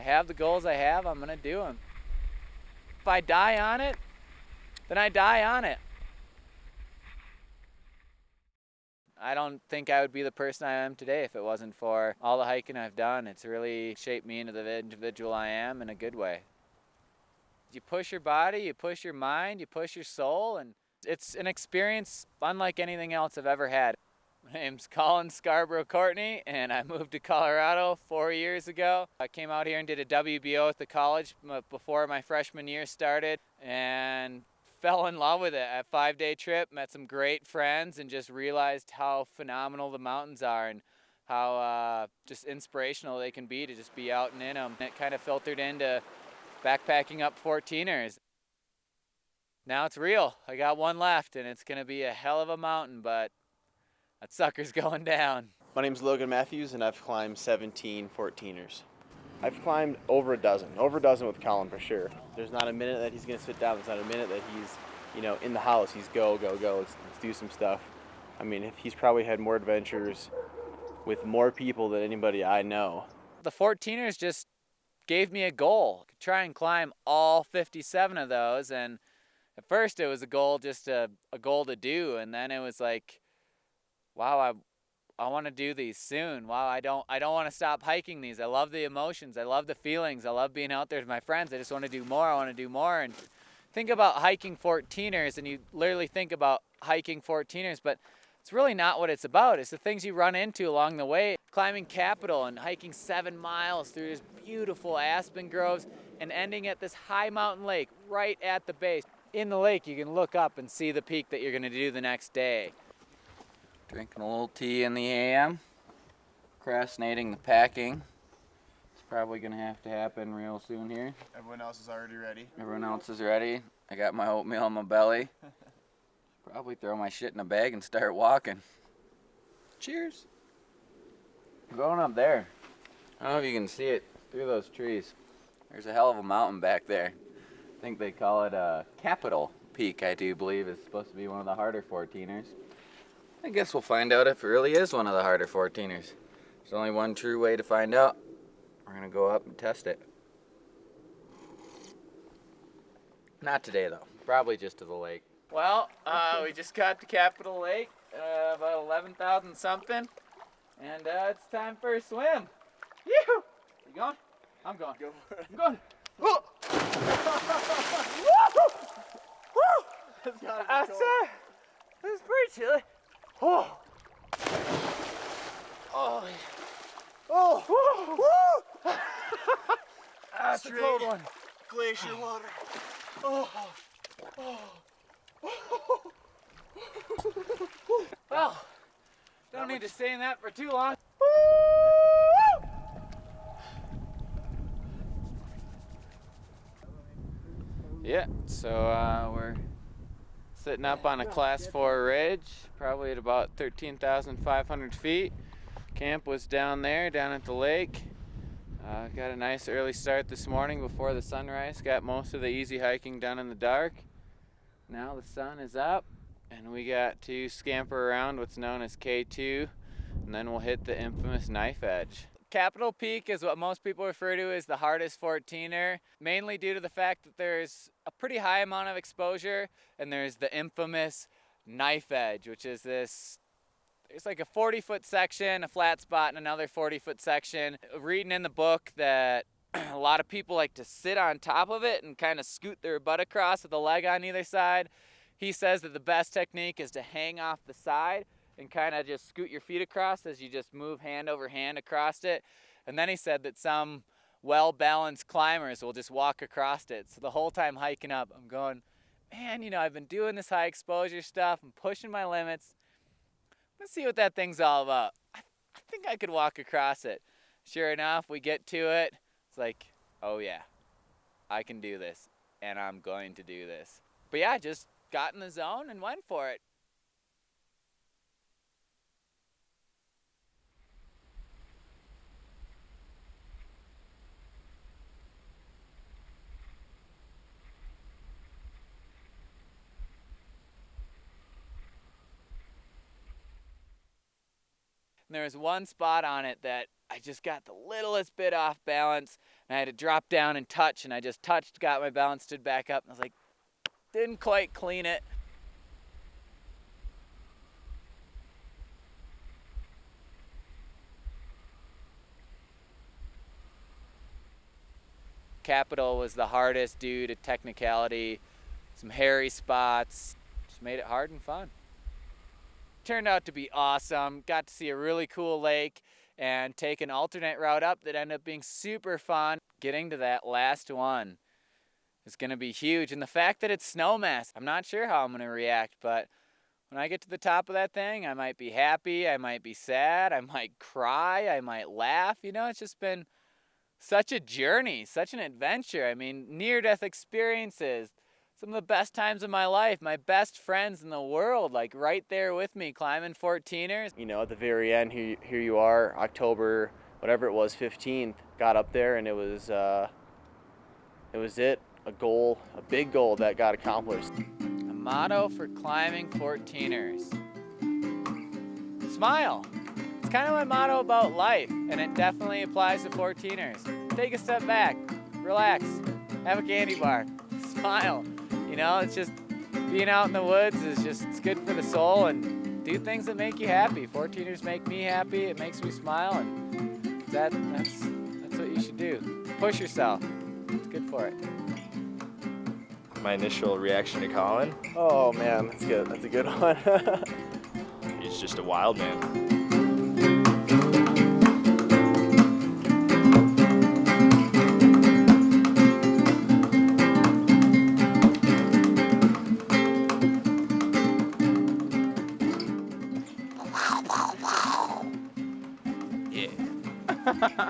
have the goals I have, I'm gonna do them. If I die on it, then I die on it. I don't think I would be the person I am today if it wasn't for all the hiking I've done. It's really shaped me into the individual I am in a good way. You push your body, you push your mind, you push your soul, and it's an experience unlike anything else I've ever had. My name's Colin Scarborough Courtney, and I moved to Colorado 4 years ago. I came out here and did a WBO at the college before my freshman year started, and fell in love with it. A 5-day trip, met some great friends, and just realized how phenomenal the mountains are and how just inspirational they can be to just be out and in them. It kind of filtered into backpacking up 14'ers. Now it's real. I got one left, and it's going to be a hell of a mountain, but that sucker's going down. My name's Logan Matthews, and I've climbed 17 14'ers. I've climbed over a dozen with Colin for sure. There's not a minute that he's going to sit down. There's not a minute that he's, in the house. He's go. Let's do some stuff. I mean, he's probably had more adventures with more people than anybody I know. The 14'ers just gave me a goal. Try and climb all 57 of those, and at first it was a goal, just a goal to do, and then it was like, wow, I want to do these soon. Wow, I don't want to stop hiking these. I love the emotions. I love the feelings. I love being out there with my friends. I just want to do more. I want to do more. And think about hiking 14'ers, and you literally think about hiking 14'ers, but it's really not what it's about. It's the things you run into along the way. Climbing Capitol and hiking 7 miles through this beautiful aspen groves and ending at this high mountain lake right at the base. In the lake, you can look up and see the peak that you're going to do the next day. Drinking a little tea in the AM. Procrastinating the packing. It's probably going to have to happen real soon here. Everyone else is already ready. Everyone else is ready. I got my oatmeal in my belly. Probably throw my shit in a bag and start walking. Cheers. I'm going up there. I don't know if you can see it through those trees. There's a hell of a mountain back there. I think they call it Capitol Peak, I do believe. It's supposed to be one of the harder 14'ers. I guess we'll find out if it really is one of the harder 14'ers. There's only one true way to find out. We're going to go up and test it. Not today, though. Probably just to the lake. Well, we just got to Capitol Lake, about 11,000 something, and it's time for a swim. Yoo-hoo! You going? I'm going. Go for it. I'm going. Whoa! This is pretty chilly. Oh. Oh. Oh. Woo! That's a cold one. Glacier water. Oh. Well, don't need to stay in that for too long. Yeah, so we're sitting up on a class 4 ridge, probably at about 13,500 feet. Camp was down there, down at the lake. Got a nice early start this morning before the sunrise. Got most of the easy hiking done in the dark. Now the sun is up, and we got to scamper around what's known as K2, and then we'll hit the infamous knife edge. Capitol Peak is what most people refer to as the hardest 14'er, mainly due to the fact that there's a pretty high amount of exposure, and there's the infamous knife edge, which is this, it's like a 40-foot section, a flat spot, and another 40-foot section. Reading in the book that a lot of people like to sit on top of it and kind of scoot their butt across with a leg on either side. He says that the best technique is to hang off the side and kind of just scoot your feet across as you just move hand over hand across it. And then he said that some well-balanced climbers will just walk across it. So the whole time hiking up, I'm going, man, I've been doing this high exposure stuff. I'm pushing my limits. Let's see what that thing's all about. I think I could walk across it. Sure enough, we get to it. It's like, oh yeah, I can do this, and I'm going to do this. But yeah, just got in the zone and went for it. And there was one spot on it that I just got the littlest bit off balance, and I had to drop down and touch, and I just touched, got my balance, stood back up, and I was like, didn't quite clean it. Capital was the hardest due to technicality, some hairy spots, just made it hard and fun. Turned out to be awesome. Got to see a really cool lake and take an alternate route up that ended up being super fun. Getting to that last one is gonna be huge. And the fact that it's snowmass, I'm not sure how I'm gonna react, but when I get to the top of that thing, I might be happy, I might be sad, I might cry, I might laugh. You know, it's just been such a journey, such an adventure. I mean, near-death experiences, some of the best times of my life, my best friends in the world, like right there with me climbing 14'ers. You know, at the very end, here you are, October, whatever it was, 15th, got up there, and it was it, a goal, a big goal that got accomplished. A motto for climbing 14'ers. Smile. It's kind of my motto about life, and it definitely applies to 14'ers. Take a step back, relax, have a candy bar, smile. You know, it's just being out in the woods is just, it's good for the soul, and do things that make you happy. 14'ers make me happy, it makes me smile, and that's what you should do. Push yourself, it's good for it. My initial reaction to Colin, Oh man, that's good. That's a good one. he's just a wild man.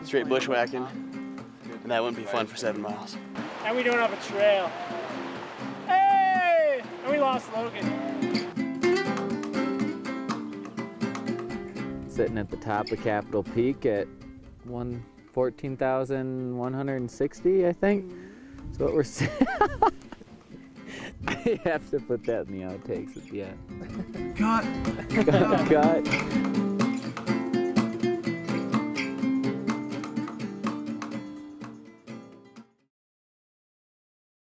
Straight bushwhacking, and that wouldn't be fun for 7 miles. And we don't have a trail. Hey! And we lost Logan. Sitting at the top of Capitol Peak at 14,160, I think. That's what we're saying. I have to put that in the outtakes at the end. Cut! Cut.